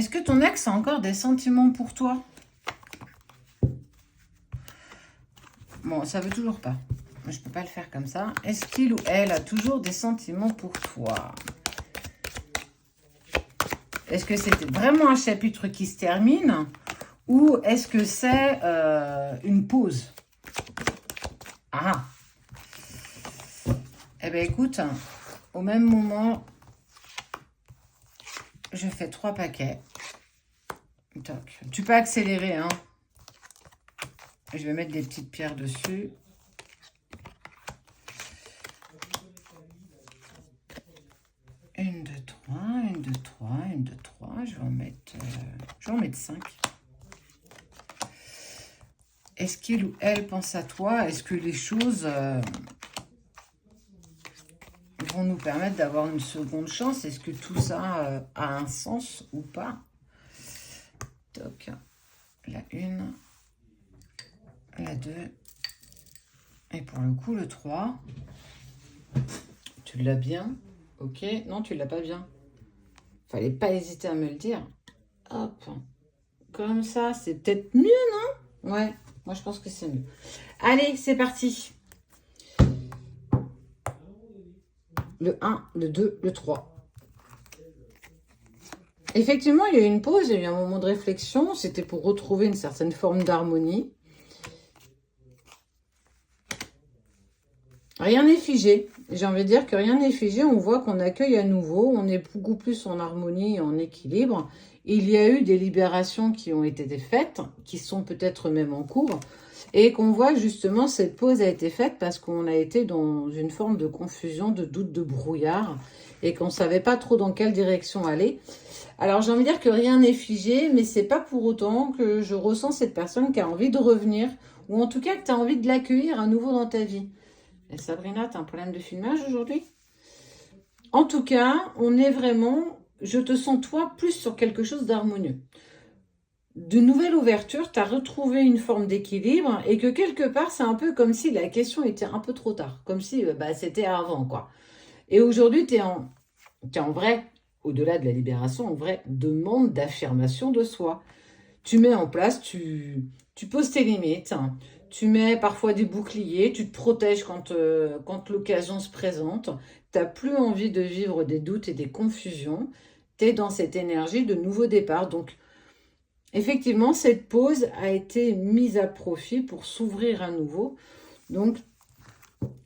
Est-ce que ton ex a encore des sentiments pour toi? Bon, ça veut toujours pas. Je peux pas le faire comme ça. Est-ce qu'il ou elle a toujours des sentiments pour toi? Est-ce que c'était vraiment un chapitre qui se termine? Ou est-ce que c'est une pause? Ah! Eh bien, écoute, au même moment, je fais 3 paquets. Toc. Tu peux accélérer, hein. Je vais mettre des petites pierres dessus. Une, deux, trois, une, deux, trois, une, deux, trois. Je vais en mettre 5. Est-ce qu'il ou elle pense à toi? Est-ce que les choses vont nous permettre d'avoir une seconde chance? Est-ce que tout ça a un sens ou pas? Toc. La 1, la 2. Et pour le coup, le 3. Tu l'as bien? Ok. Non, tu l'as pas bien. Fallait pas hésiter à me le dire. Hop. Comme ça, c'est peut-être mieux, non? Ouais, moi je pense que c'est mieux. Allez, c'est parti. Le 1, le 2, le 3. Effectivement, il y a eu une pause, il y a eu un moment de réflexion. C'était pour retrouver une certaine forme d'harmonie. Rien n'est figé. J'ai envie de dire que rien n'est figé. On voit qu'on accueille à nouveau. On est beaucoup plus en harmonie et en équilibre. Il y a eu des libérations qui ont été faites, qui sont peut-être même en cours. Et qu'on voit justement, cette pause a été faite parce qu'on a été dans une forme de confusion, de doute, de brouillard. Et qu'on ne savait pas trop dans quelle direction aller. Alors j'ai envie de dire que rien n'est figé, mais c'est pas pour autant que je ressens cette personne qui a envie de revenir. Ou en tout cas que tu as envie de l'accueillir à nouveau dans ta vie. Et Sabrina, tu as un problème de filmage aujourd'hui? En tout cas, on est vraiment, je te sens toi plus sur quelque chose d'harmonieux. De nouvelles ouvertures, tu as retrouvé une forme d'équilibre et que quelque part, c'est un peu comme si la question était un peu trop tard. Comme si c'était avant, quoi. Et aujourd'hui, tu es en vrai, au-delà de la libération, en vrai demande d'affirmation de soi. Tu mets en place, tu poses tes limites, hein. Tu mets parfois des boucliers, tu te protèges quand l'occasion se présente. Tu n'as plus envie de vivre des doutes et des confusions. Tu es dans cette énergie de nouveau départ. Donc, effectivement, cette pause a été mise à profit pour s'ouvrir à nouveau. Donc,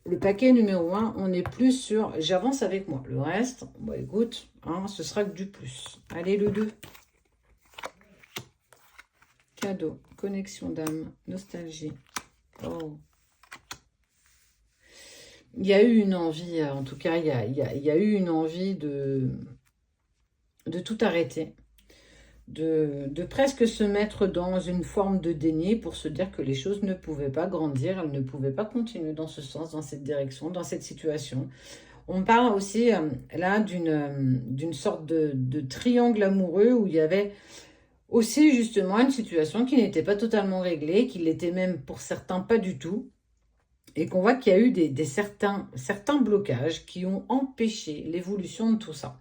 le paquet numéro 1, on est plus sur « j'avance avec moi ». Le reste, écoute, hein, ce sera que du plus. Allez, le 2. Cadeau, connexion d'âme, nostalgie. Oh. Il y a eu une envie, en tout cas, il y a eu une envie de tout arrêter. De presque se mettre dans une forme de déni pour se dire que les choses ne pouvaient pas grandir, elles ne pouvaient pas continuer dans ce sens, dans cette direction, dans cette situation. On parle aussi là d'une sorte de triangle amoureux où il y avait aussi justement une situation qui n'était pas totalement réglée, qui l'était même pour certains pas du tout, et qu'on voit qu'il y a eu certains blocages qui ont empêché l'évolution de tout ça.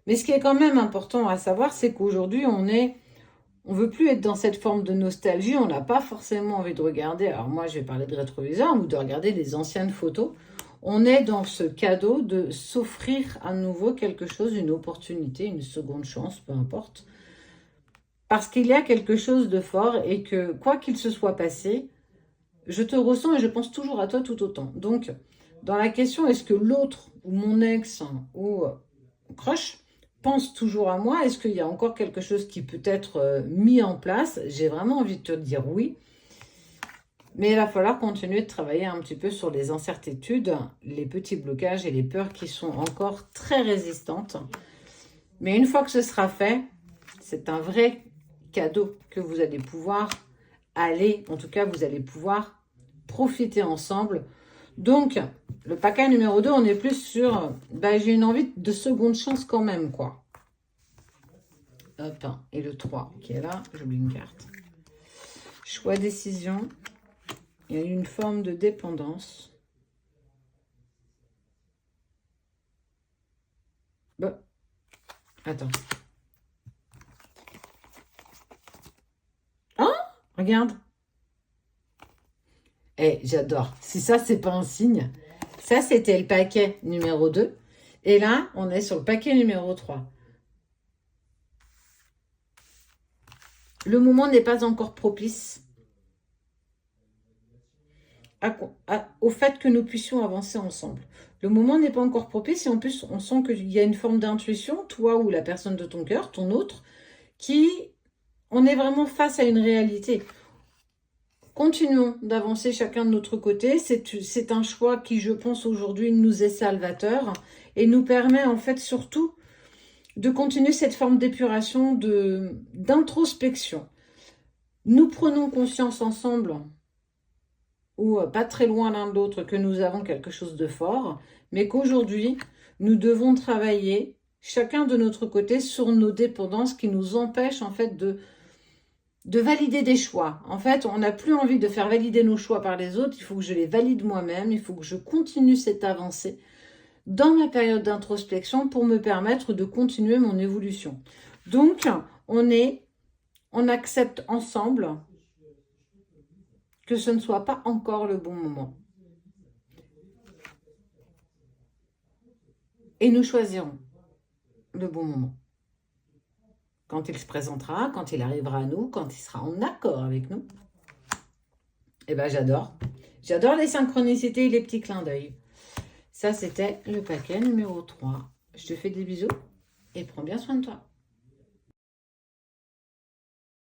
Mais ce qui est quand même important à savoir, c'est qu'aujourd'hui, on veut plus être dans cette forme de nostalgie, on n'a pas forcément envie de regarder, alors moi je vais parler de rétroviseur, ou de regarder les anciennes photos. On est dans ce cadeau de s'offrir à nouveau quelque chose, une opportunité, une seconde chance, peu importe. Parce qu'il y a quelque chose de fort et que, quoi qu'il se soit passé, je te ressens et je pense toujours à toi tout autant. Donc, dans la question, est-ce que l'autre, ou mon ex, ou crush, pense toujours à moi? Est-ce qu'il y a encore quelque chose qui peut être mis en place? J'ai vraiment envie de te dire oui. Mais il va falloir continuer de travailler un petit peu sur les incertitudes, les petits blocages et les peurs qui sont encore très résistantes. Mais une fois que ce sera fait, c'est un vrai cadeau que vous allez pouvoir aller, en tout cas, vous allez pouvoir profiter ensemble. Donc, le paquet numéro 2, on est plus sur, j'ai une envie de seconde chance quand même, quoi. Hop, et le 3 qui est là, j'oublie une carte. Choix, décision. Il y a une forme de dépendance. Bon, attends. Regarde. Eh, j'adore. Si ça, c'est pas un signe. Ça, c'était le paquet numéro 2. Et là, on est sur le paquet numéro 3. Le moment n'est pas encore propice au fait que nous puissions avancer ensemble. Le moment n'est pas encore propice et en plus, on sent qu'il y a une forme d'intuition, toi ou la personne de ton cœur, ton autre, on est vraiment face à une réalité. Continuons d'avancer chacun de notre côté. C'est un choix qui, je pense, aujourd'hui, nous est salvateur et nous permet en fait surtout de continuer cette forme d'épuration, d'introspection. Nous prenons conscience ensemble, ou pas très loin l'un de l'autre, que nous avons quelque chose de fort, mais qu'aujourd'hui, nous devons travailler chacun de notre côté sur nos dépendances qui nous empêchent en fait de valider des choix. En fait, on n'a plus envie de faire valider nos choix par les autres, il faut que je les valide moi-même, il faut que je continue cette avancée dans ma période d'introspection pour me permettre de continuer mon évolution. Donc, on accepte ensemble que ce ne soit pas encore le bon moment. Et nous choisirons le bon moment. Quand il se présentera, quand il arrivera à nous, quand il sera en accord avec nous. Eh bien, j'adore. J'adore les synchronicités et les petits clins d'œil. Ça, c'était le paquet numéro 3. Je te fais des bisous et prends bien soin de toi.